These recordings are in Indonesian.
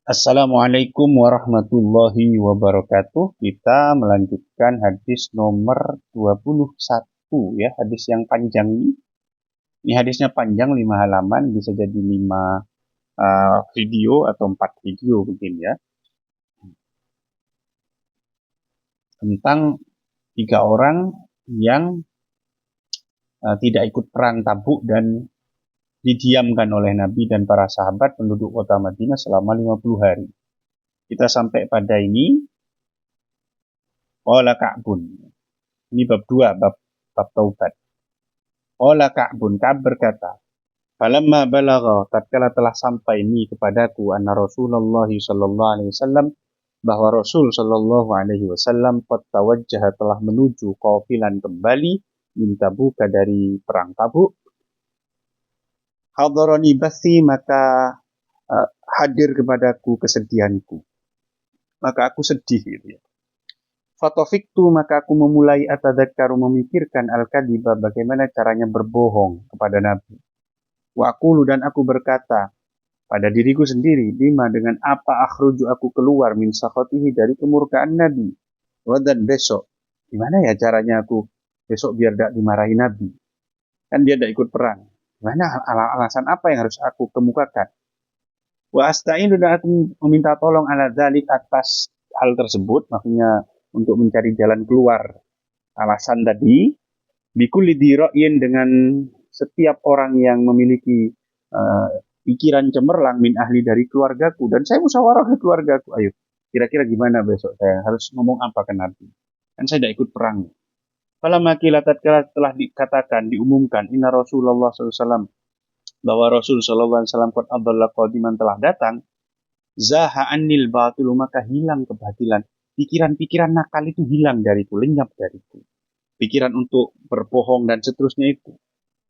Assalamualaikum warahmatullahi wabarakatuh. Kita melanjutkan hadis nomor 21 ya, hadis yang panjang ini. Ini hadisnya panjang 5 halaman, bisa jadi 5 video atau 4 video mungkin ya. Tentang 3 orang yang tidak ikut perang Tabuk dan didiamkan oleh Nabi dan para sahabat penduduk kota Madinah selama 50 hari. Kita sampai pada ini. Qala Ka'bun. Ini bab 2, bab taubat. Qala Ka'bun, Ka'b berkata, falamma balagha, tatkala telah sampai ini kepadaku anna Rasulullah sallallahu alaihi wasallam, bahwa Rasul sallallahu alaihi wasallam qad tawajjaha, telah menuju qafilan kembali min Tabuk, dari perang Tabuk. Hadarani bathi, maka hadir kepadaku kesedihanku, maka aku sedih gitu ya. Fatofiktu, maka aku memulai atadzakkaru, memikirkan al-kadiba, bagaimana caranya berbohong kepada Nabi. Wa aqulu, dan aku berkata pada diriku sendiri, bima, dengan apa akhruju, aku keluar min sakhatihi, dari kemurkaan Nabi. Dan besok, gimana ya caranya aku besok biar tidak dimarahi Nabi? Kan dia tidak ikut perang. Gimana, alasan apa yang harus aku kemukakan? Wa asta'inu, dan aku meminta tolong ala dzalik, atas hal tersebut, maksudnya untuk mencari jalan keluar alasan tadi, bikulli dira'in, dengan setiap orang yang memiliki pikiran cemerlang min ahli, dari keluargaku, dan saya musyawarah ke keluargaku, ayo kira-kira gimana besok saya harus ngomong apa ke Nabi, kan saya tidak ikut perang. Falamma qila, tatkala telah dikatakan, diumumkan, inna Rasulullah SAW, bahwa Rasul sallallahu alaihi wasallam qad adalla qadiman, telah datang, zaha anil batilu, maka hilang kebatilan, pikiran-pikiran nakal itu hilang dariku, lenyap dariku, pikiran untuk berbohong dan seterusnya itu.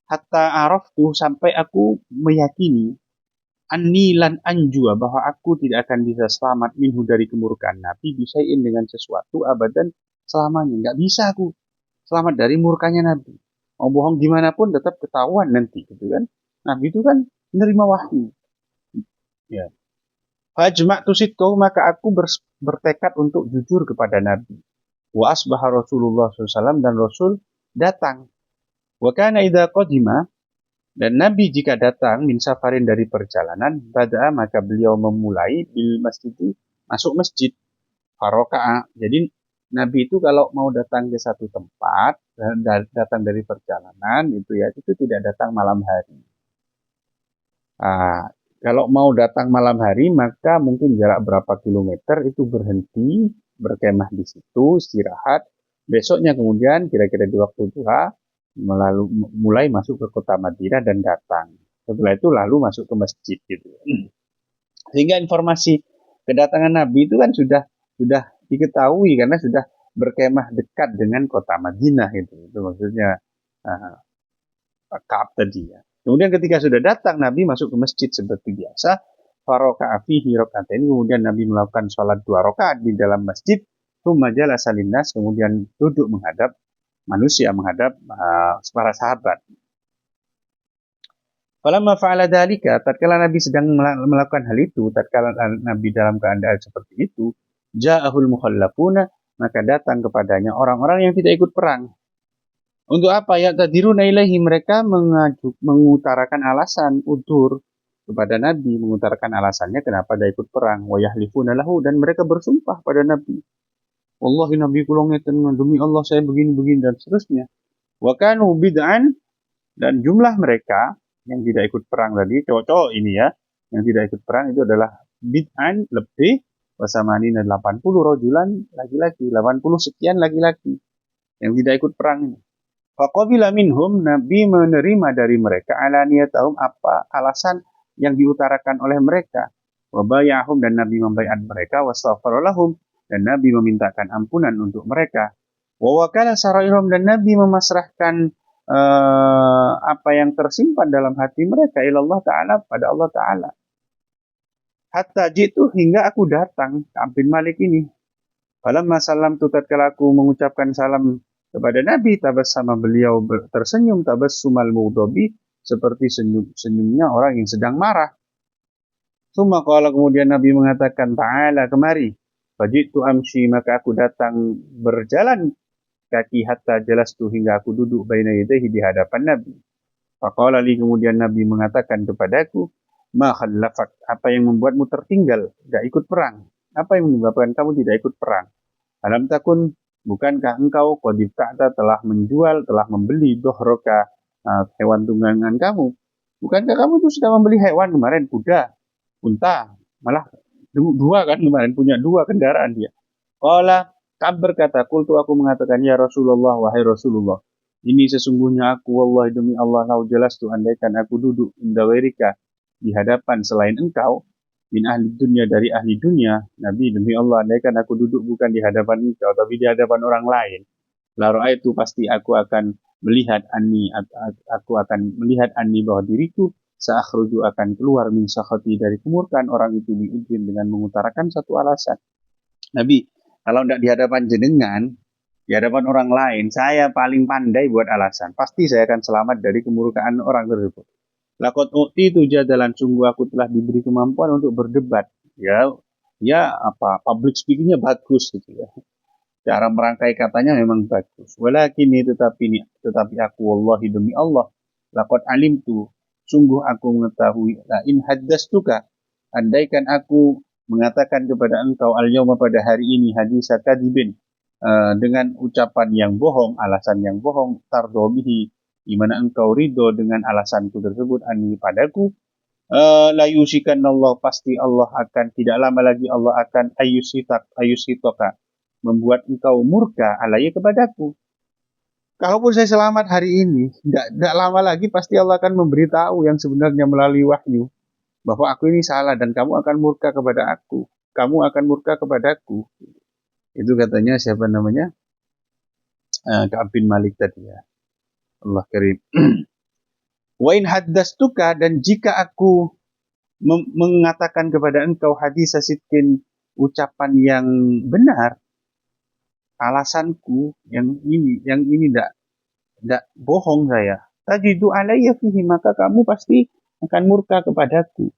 Hatta araftu, sampai aku meyakini, annilan anjua, bahwa aku tidak akan bisa selamat minhu, dari kemurkaan Nabi, bisain, dengan sesuatu, abadan, selamanya. Nggak bisa aku selamat dari murkanya Nabi. Mau bohong gimana pun tetap ketahuan nanti, gitu kan. Nabi itu kan menerima wahyu. Ya. Fajma'tu sidqahu, maka aku bertekad untuk jujur kepada Nabi. Wa asbaha Rasulullah SAW, dan Rasul datang. Wa kana idza qadima, dan Nabi jika datang min safarin, dari perjalanan, bada'a, maka beliau memulai bil masjid, masuk masjid, faroka'a. Jadi Nabi itu kalau mau datang ke satu tempat, datang dari perjalanan itu ya, itu tidak datang malam hari. Kalau mau datang malam hari, maka mungkin jarak berapa kilometer itu berhenti, berkemah di situ, istirahat. Besoknya kemudian kira-kira di waktu duha, mulai masuk ke kota Madinah dan datang. Setelah itu lalu masuk ke masjid gitu. Sehingga informasi kedatangan Nabi itu kan sudah diketahui, karena sudah berkemah dekat dengan kota Madinah itu maksudnya Ka'ab tadi ya. Kemudian ketika sudah datang, Nabi masuk ke masjid seperti biasa. Faroka'a fihi raka'atain, kemudian Nabi melakukan sholat 2 rakaat di dalam masjid. Tsumma jalasa linnas, kemudian duduk menghadap manusia, menghadap para sahabat. Falamma fa'ala dzalika, tatkala Nabi sedang melakukan hal itu, tatkala Nabi dalam keadaan seperti itu, ja'ahul mukhallafuna, maka datang kepadanya orang-orang yang tidak ikut perang. Untuk apa? Ya tadiruna ilaihi, mereka mengutarakan alasan udzur kepada Nabi, mengutarakan alasannya kenapa dia ikut perang. Wa yahlifuna lahu, dan mereka bersumpah pada Nabi, wallahi Nabi kula ngeten, demi Allah saya begini-begini, dan seterusnya. Wa kanu bid'an, dan jumlah mereka yang tidak ikut perang tadi, cowok-cowok ini ya, yang tidak ikut perang itu adalah bid'an, lebih, wasamanina 80 rojulan, laki-laki, 80 sekian laki-laki yang tidak ikut perang ini. Faqabila minhum, Nabi menerima dari mereka alaniyatahum, apa alasan yang diutarakan oleh mereka. Wabayahum, dan Nabi membaiat mereka. Wastaghfaralahum, dan Nabi memintakan ampunan untuk mereka. Wawakala sarairhum, dan Nabi memasrahkan apa yang tersimpan dalam hati mereka ilallah ta'ala, pada Allah ta'ala. Hatta jitu, hingga aku datang, Ka'b bin Malik ini. Falamma salam tu, tatkala aku mengucapkan salam kepada Nabi, tabassama, beliau tersenyum, tabassumal mughdabi, seperti senyumnya orang yang sedang marah. Summa qala, kemudian Nabi mengatakan, ta'ala, kemari. Fajitu amshi, maka aku datang berjalan kaki hatta jalastu, hingga aku duduk baina yadayhi, di hadapan Nabi. Faqala li, kemudian Nabi mengatakan kepadaku, ma khallafak, apa yang membuatmu tertinggal, tidak ikut perang? Apa yang menyebabkan kamu tidak ikut perang? Alam takun, bukankah engkau qad ibta'ta, telah menjual, telah membeli dohroka, hewan tunggangan kamu? Bukankah kamu itu sudah membeli hewan kemarin, kuda, unta, malah dua kan kemarin, punya dua kendaraan dia. Qala, Ka'ab berkata, qultu, aku mengatakan, ya Rasulullah, wahai Rasulullah, ini sesungguhnya aku, wallahi, demi Allah, lau jalastu, andaikan aku duduk indawairika, di hadapan selain engkau, min ahli dunia, dari ahli dunia, Nabi, demi Allah, andaikan aku duduk bukan di hadapan engkau, tapi di hadapan orang lain, la ra'aitu, pasti aku akan melihat aku akan melihat bahwa diriku sa'akhruju, akan keluar min sakhati, dari kemurkaan orang itu, bi'udrin, dengan mengutarakan satu alasan. Nabi, kalau tidak di hadapan jenengan, di hadapan orang lain, saya paling pandai buat alasan. Pasti saya akan selamat dari kemurkaan orang tersebut. Lakot ukti itu jadalan, sungguh aku telah diberi kemampuan untuk berdebat. Public speakingnya bagus gitu ya. Cara merangkai katanya memang bagus. Walakin tetapi aku, wallahi, demi Allah, lakot alim tu, sungguh aku mengetahui, la in haddastuka, andaikan aku mengatakan kepada engkau al-yawma, pada hari ini, hadisa kadibin, dengan ucapan yang bohong, alasan yang bohong, tardobihi, di mana engkau ridho dengan alasanku tersebut, ani, padaku, la yusikanallah, pasti Allah akan, tidak lama lagi Allah akan ayusitoka, membuat engkau murka alaiya, kepadaku. Kalaupun saya selamat hari ini, tidak lama lagi pasti Allah akan memberitahu yang sebenarnya melalui wahyu, bahwa aku ini salah dan kamu akan murka kepada aku. Kamu akan murka kepadaku. Itu katanya siapa namanya? Ka'ab bin Malik tadi ya. Allah karim. Wa in haddastuka, dan jika aku mengatakan kepada engkau hadis sidqin, ucapan yang benar, alasanku yang ini tidak bohong saya, tajidu alayya fihi, maka kamu pasti akan murka kepadaku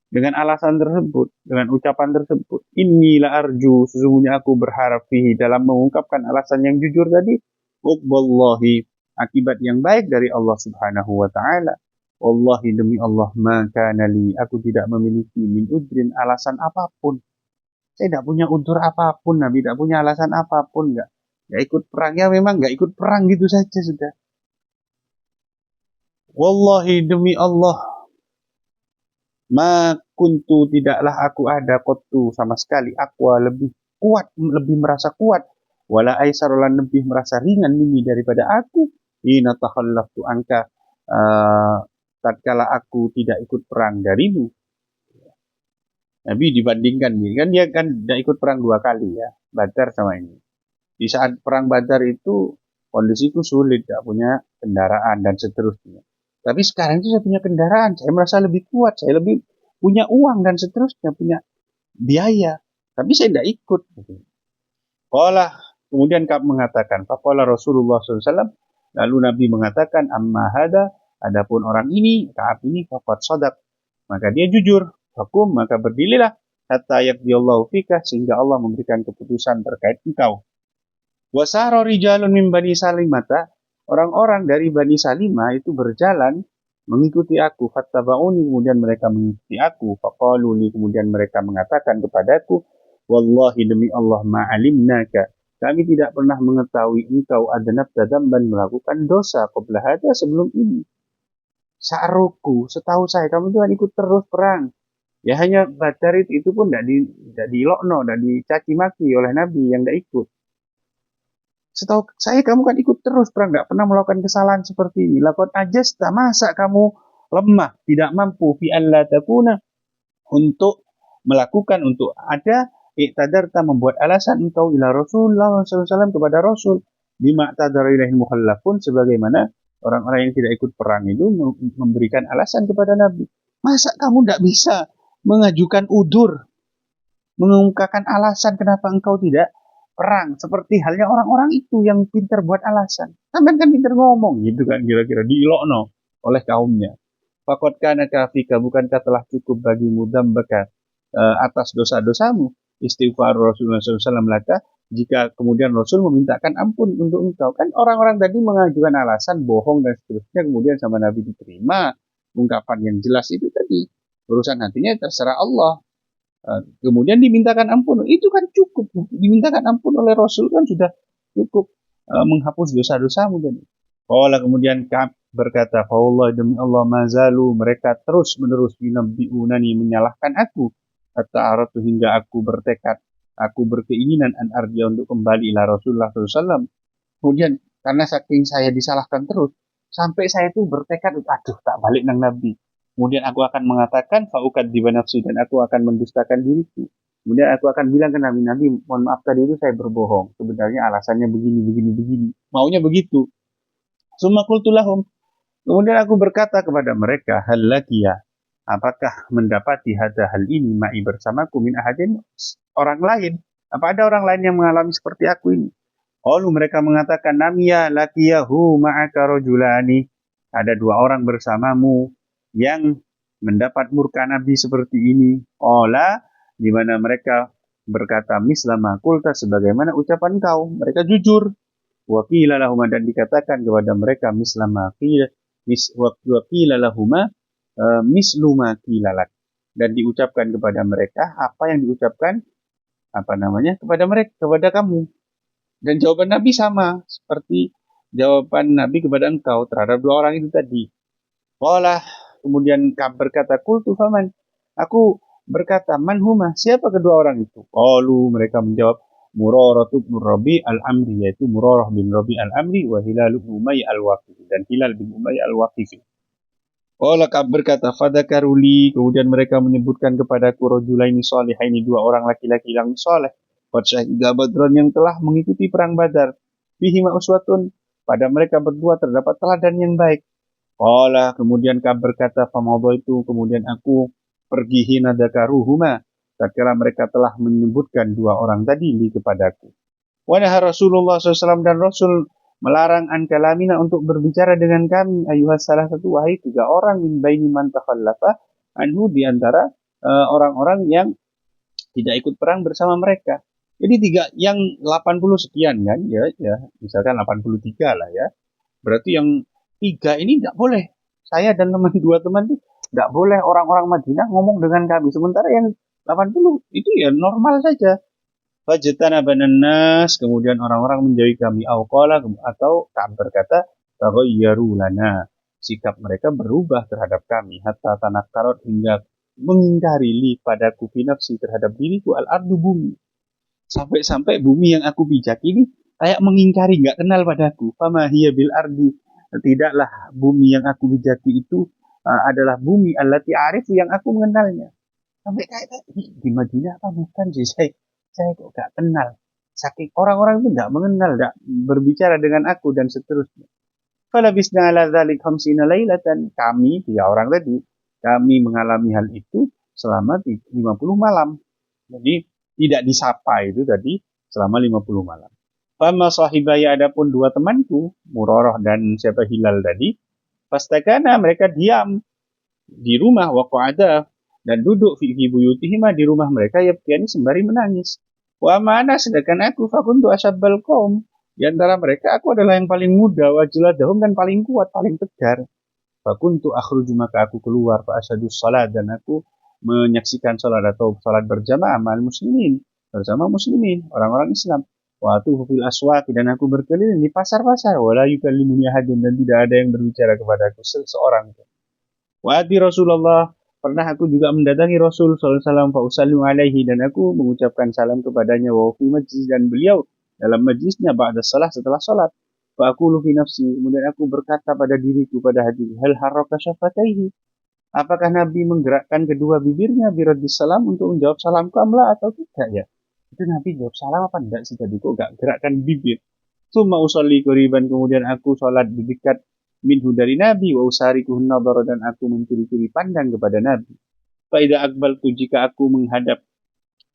dengan alasan tersebut, dengan ucapan tersebut. Inilah arju, sesungguhnya aku berharap fihi, dalam mengungkapkan alasan yang jujur tadi, uqballahi, akibat yang baik dari Allah Subhanahu wa taala. Wallahi, demi Allah, maka nali, aku tidak memiliki min udrin, alasan apapun. Saya tidak punya udur apapun, Nabi tidak punya alasan apapun, enggak ikut perang, ya memang enggak ikut perang gitu saja sudah. Wallahi, demi Allah, ma kuntu, tidaklah aku ada, qattu, sama sekali, aqwa, lebih kuat, lebih merasa kuat, wala aisarolan, lebih merasa ringan, ini daripada aku, ina takhallaftu anka, tatkala aku tidak ikut perang darimu. Nabi dibandingkan nih, kan dia kan tidak ikut perang dua kali ya, Badar sama ini. Di saat perang Badar itu kondisiku sulit, tidak punya kendaraan dan seterusnya. Tapi sekarang itu saya punya kendaraan, saya merasa lebih kuat, saya lebih punya uang dan seterusnya, punya biaya. Tapi saya tidak ikut. Qala, kemudian Ka'ab mengatakan, faqala Rasulullah SAW, lalu Nabi mengatakan, amma hada, adapun orang ini, Ka'ab ini, faqad sadaq, maka dia jujur. Hukum, maka berdirilah hatta yaqdiyallahu fika, sehingga Allah memberikan keputusan terkait engkau. Wasara rijalun min Bani Salimata, orang-orang dari Bani Salimah itu berjalan mengikuti aku, fattaba'uni, kemudian mereka mengikuti aku, faqalu li, kemudian mereka mengatakan kepadaku, wallahi, demi Allah, ma'alimnaka, kami tidak pernah mengetahui engkau adnabta dzamban, melakukan dosa, qabla hada, sebelum ini. Sa'ruku, setahu saya kamu itu ikut terus perang. Ya hanya Badar itu pun tidak dilokno, tidak dicaci maki oleh Nabi yang tidak ikut. Setahu saya kamu kan ikut terus perang, tidak pernah melakukan kesalahan seperti ini. Lakon ajasta, masa kamu lemah, tidak mampu, fi alla takuna, untuk melakukan, untuk ada, iktadarta, membuat alasan engkau ila Rasulullah SAW, kepada Rasul, bima tadara ilaihi mukhallafun, sebagaimana orang-orang yang tidak ikut perang itu memberikan alasan kepada Nabi. Masa kamu tidak bisa mengajukan udur, mengungkapkan alasan kenapa engkau tidak perang, seperti halnya orang-orang itu yang pintar buat alasan. Sampai kan pintar ngomong gitu kan, kira-kira diilokno oleh kaumnya. Faqad kana kafika, bukankah telah cukup bagimu, dzambaka, atas dosa-dosamu. Istighfar Rasulullah SAW laka, jika kemudian Rasul memintakan ampun untuk engkau. Kan orang-orang tadi mengajukan alasan bohong dan seterusnya, kemudian sama Nabi diterima. Ungkapan yang jelas itu tadi. Urusan hatinya terserah Allah. Kemudian dimintakan ampun. Itu kan cukup. Dimintakan ampun oleh Rasul kan sudah cukup menghapus dosa-dosamu. Allah kemudian Ka'ab berkata, Allah demi Allah mazalu, mereka terus menerus yunabbi'unani, menyalahkan aku. Hatta aratu, hingga aku bertekad, aku berkeinginan an arja, untuk kembali ila Rasulullah SAW. Kemudian karena saking saya disalahkan terus, sampai saya itu bertekad, aduh tak balik nang Nabi. Kemudian aku akan mengatakan fa'ukadzdziba nafsi, dan aku akan mendustakan diriku. Kemudian aku akan bilang ke Nabi, Nabi mohon maaf tadi itu saya berbohong. Sebenarnya alasannya begini. Maunya begitu. Summa qultu lahum, kemudian aku berkata kepada mereka, hal lakiya, apakah mendapati hal ini ma'i bersamaku min ahadin, orang lain? Apa ada orang lain yang mengalami seperti aku ini? Qalu, mereka mengatakan, namiya lakiyahu ma'aka rajulani, ada dua orang bersamamu yang mendapat murka Nabi seperti ini. Qala, di mana mereka berkata mislama qulta, sebagaimana ucapan kau. Mereka jujur. Wa qila lahum, dan dikatakan kepada mereka mislama qila, wa qila lahum misluma qilalak, dan diucapkan kepada mereka apa yang diucapkan kepada mereka, kepada kamu. Dan jawaban Nabi sama seperti jawaban Nabi kepada engkau terhadap dua orang itu tadi. Qala, kemudian Ka'ab berkata, qultu faman, aku berkata, man huma, siapa kedua orang itu? Qalu, mereka menjawab, Murarah bin Rabi al-Amri, yaitu Murarah bin Rabi al-Amri, wa Hilal bin Umayyah al-Waqifi, dan Hilal bin Umayyah al-Waqifi. Qala, Ka'ab berkata, fadzakaruli, kemudian mereka menyebutkan kepadaku, rajulaini shalihaini, dua orang laki-laki yang saleh, qad syahida badran, yang telah mengikuti perang Badar, bihima uswatun, pada mereka berdua terdapat teladan yang baik. Qala, kemudian Ka'ab berkata, famadaitu, kemudian aku pergi hina dzakaruhuma, tatkala mereka telah menyebutkan dua orang tadi kepadaku. Wa naha Rasulullah SAW, dan Rasul melarang an kalamina, untuk berbicara dengan kami, ayuhas salah satu, wahai tiga orang, min baini man takhallafa anhu, di antara orang-orang yang tidak ikut perang bersama mereka. Jadi tiga yang 80 sekian kan, ya misalkan 83 lah ya. Berarti yang tiga ini tidak boleh. Saya dan dua teman itu tidak boleh orang-orang Madinah ngomong dengan kami. Sementara yang 80 itu ya normal saja. Fajtana banan nas, kemudian orang-orang menjauhi kami. Qala, atau Ka'ab berkata, taghayyaru lana, sikap mereka berubah terhadap kami. Hatta tanakkarat, hingga mengingkari li padaku fi nafsi, terhadap diriku, al-ardu, bumi. Sampai-sampai bumi yang aku pijak ini kayak mengingkari, nggak kenal padaku. Fama hiya bil ardi, tidaklah bumi yang aku pijaki itu adalah bumi allati arifu, yang aku mengenalnya. Sampai kayak di Madinah apa bukan sih, saya kok gak kenal. Saking orang-orang itu gak mengenal, gak berbicara dengan aku, dan seterusnya. Falabisna ala dzalik khamsina lailatan, kami tiga orang tadi, kami mengalami hal itu selama 50 malam. Jadi tidak disapa itu tadi selama 50 malam. Fama sahibaya, adapun dua temanku, Murarah dan siapa Hilal tadi, pastakana, mereka diam di rumah, waqa'ada, dan duduk fi buyutihima, di rumah mereka, yabkiani, sembari menangis. Wa mana, sedangkan aku fakuntu asyabbal qaum, di antara mereka aku adalah yang paling muda, wajladahum, dan paling kuat, paling tegar. Fakuntu akhruju, maka aku keluar, fa asyadus salat, dan aku menyaksikan salat atau salat berjamaah mal muslimin, bersama muslimin, orang-orang Islam. Wa atufu fil aswaq, dan aku berkeliling di pasar-pasar, wala yukallimuni ahadun, dan tidak ada yang berbicara kepadaku seseorang. Wa ati Rasulullah, pernah aku juga mendatangi Rasul sallallahu alaihi wasallam, fa usallimu alaihi, dan aku mengucapkan salam kepadanya, wa fi majlis, dan beliau dalam majlisnya, ba'da salat, setelah salat. Fa aqulu fi nafsi, kemudian aku berkata pada diriku, pada hati, hal haraka syafataihi, apakah Nabi menggerakkan kedua bibirnya biraddis salam, untuk menjawab salamku, amla, atau tidak ya? Itu Nabi jawab salam apa enggak sih tadi, kok enggak gerakkan bibir? Summa usolli quriban, kemudian aku salat di dekat minhu, dari Nabi, wa usarikuhun nadhara, dan aku mencuri-curi pandang kepada Nabi. Fa idza aqbaltu, jika aku menghadap,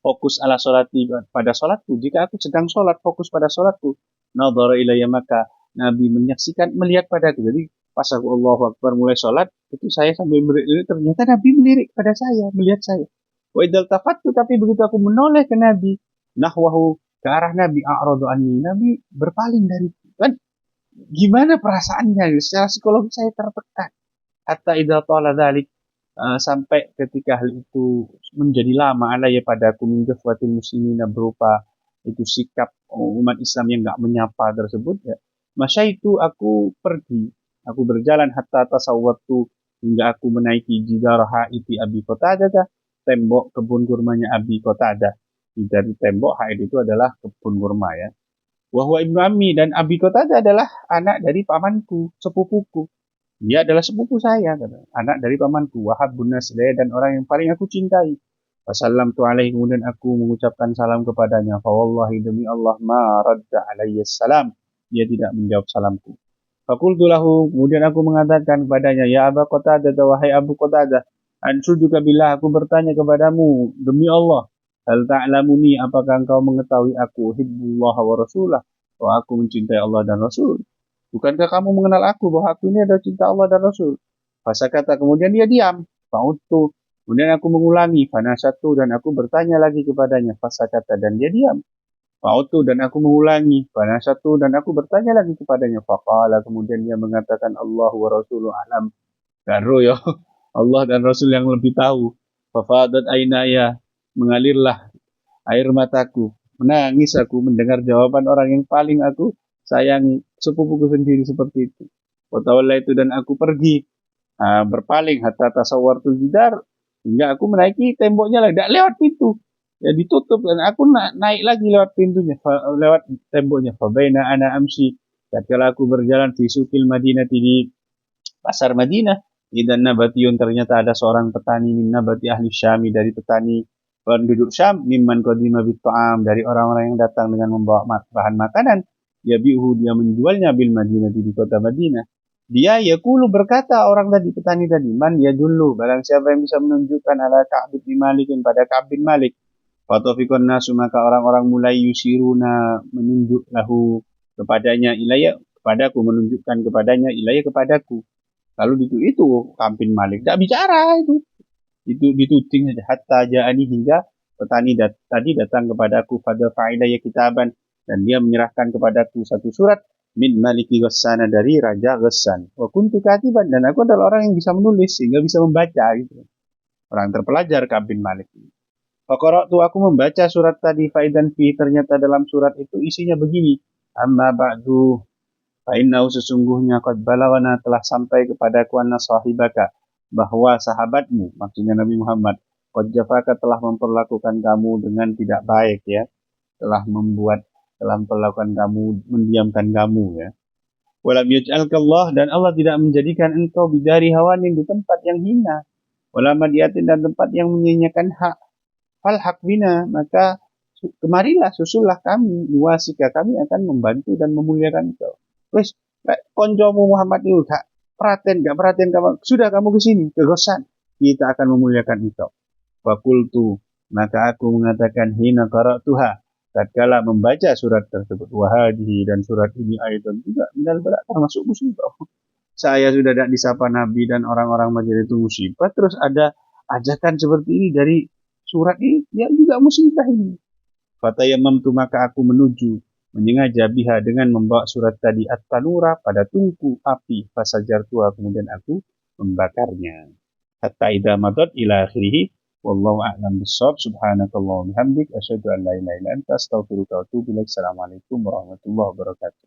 fokus ala sholati, pada sholatku, jika aku sedang sholat, fokus pada sholatku, nadhara ilayya, maka Nabi menyaksikan, melihat padaku. Jadi pas aku Allahu Akbar mulai sholat, itu saya sambil melirik, ternyata Nabi melirik pada saya, melihat saya. Wa idzal tafattu, tapi begitu aku menoleh ke Nabi, nahwahu, ke arah Nabi, a'radu anni, Nabi berpaling dari kan. Gimana perasaannya? Secara psikologi saya tertekan. Hatta idza tala dzalik, sampai ketika hal itu menjadi lama alaya padaku min jafwatil muslimina, berupa itu sikap umat Islam yang enggak menyapa tersebut ya. Masa itu aku pergi, aku berjalan hatta tasawwatu, hingga aku menaiki jidar haiti Abi Qatadah, tembok kebun kurmanya Abi Qatadah. Dari tembok haid itu adalah kebun kurma ya. Wahwa ibnu ammi, dan Abi Qatadah adalah anak dari pamanku, sepupuku. Dia adalah sepupu saya, kata. Anak dari pamanku, Wahab bin Nasr, dan orang yang paling aku cintai. Wassalamtu alaihi, kemudian aku mengucapkan salam kepadanya. Fawallahi, demi Allah, ma radda alaihi salam, dia tidak menjawab salamku. Fakultu lahu, kemudian aku mengatakan kepadanya, ya Aba Qatadah, wahai Abu Qatadah, anshuduka billah, aku bertanya kepadamu demi Allah, hal ta'lamuni, apakah engkau mengetahui aku hibbullah wa rasulah, bahwa aku mencintai Allah dan Rasul? Bukankah kamu mengenal aku bahwa aku ini adalah cinta Allah dan Rasul? Fasakata, kemudian dia diam. Fa'udtu, kemudian aku mengulangi. Fanasatu, dan aku bertanya lagi kepadanya. Fasakata, dan dia diam. Fa'udtu, dan aku mengulangi. Fanasatu, dan aku bertanya lagi kepadanya. Faqala, kemudian dia mengatakan Allah wa Rasulu alam. Karo ya, Allah dan Rasul yang lebih tahu. Fafadat ainaya, mengalirlah air mataku. Menangis aku mendengar jawaban orang yang paling aku sayangi, sepupuku sendiri seperti itu. Watawalla, itu, dan aku pergi, berpaling hatta tasawwartul jidar, hingga aku menaiki temboknya lagi, tidak lewat pintu, ya ditutup, dan aku naik lagi lewat pintunya, lewat temboknya. Fabaina ana amsi, tatkala aku berjalan di sukil Madinah, di pasar Madinah, idan nabatiyun, ternyata ada seorang petani, min nabati ahli Syami, dari petani penduduk Syam, mimman qadima bit'am, dari orang-orang yang datang dengan membawa bahan makanan, yabi'uhu, dia menjualnya bil Madinah, di kota Madinah. Dia yaqulu, berkata orang tadi, petani tadi, man yadullu, barang siapa yang bisa menunjukkan ala Ka'b bin Malik, pada Ka'b bin Malik. Fatafiqun nasu, maka orang-orang mulai yusiruna, menunjuk lahu, kepadanya, ilaya, kepadaku, menunjukkan kepadanya, ilaya, kepadaku. Lalu itu Ka'b bin Malik tidak bicara, itu dituding saja. Hatta ja'ani, hingga petani tadi datang kepadaku, pada fa'ilaya kitaban, dan dia menyerahkan kepadaku satu surat, min maliki Ghassana, dari Raja Ghassan. Wa kuntu katiban, dan aku adalah orang yang bisa menulis sehingga bisa membaca gitu. Orang terpelajar Ka'b bin Malik. Faqara'tu, aku membaca surat tadi, faidan fi, ternyata dalam surat itu isinya begini. Amma ba'du, fa'innahu, sesungguhnya, qad balawana, telah sampai kepadaku, anna sahibaka, bahwa sahabatmu, maksudnya Nabi Muhammad, qad jafaka, telah memperlakukan kamu dengan tidak baik ya, telah memperlakukan kamu, mendiamkan kamu ya. Walam yaj'alka Allah, dan Allah tidak menjadikan engkau bidari hawanin, di tempat yang hina, walam madiatin, dan tempat yang menyanyiakan hak. Fal hak bina, maka kemarilah, susullah kami, nuwasika, kami akan membantu dan memuliakan engkau. Wes, koncomu Muhammad itu gak perhatian kamu, sudah kamu ke sini, ke Ghassan, kita akan memuliakan engkau. Fakultu, maka aku mengatakan, hina qara'tuha, tatkala membaca surat tersebut, wahadihi, dan surat ini ayatun juga minal bala, termasuk musibah. Saya sudah tidak disapa Nabi dan orang-orang majelis itu musibah, terus ada ajakan seperti ini dari surat ini, ya juga musibah ini. Fatayamamtu, maka aku menuju, menyengaja biha, dengan membawa surat tadi, at-tanura, pada tungku api, fasajartuha, kemudian aku membakarnya. Hatta idza madat ila akhirih, wallahu a'lam bissawab. Subhanakallahumma bihamdik, asyhadu an la ilaha illa anta, astaghfiruka wa atubu ilaik. Assalamualaikum warahmatullahi wabarakatuh.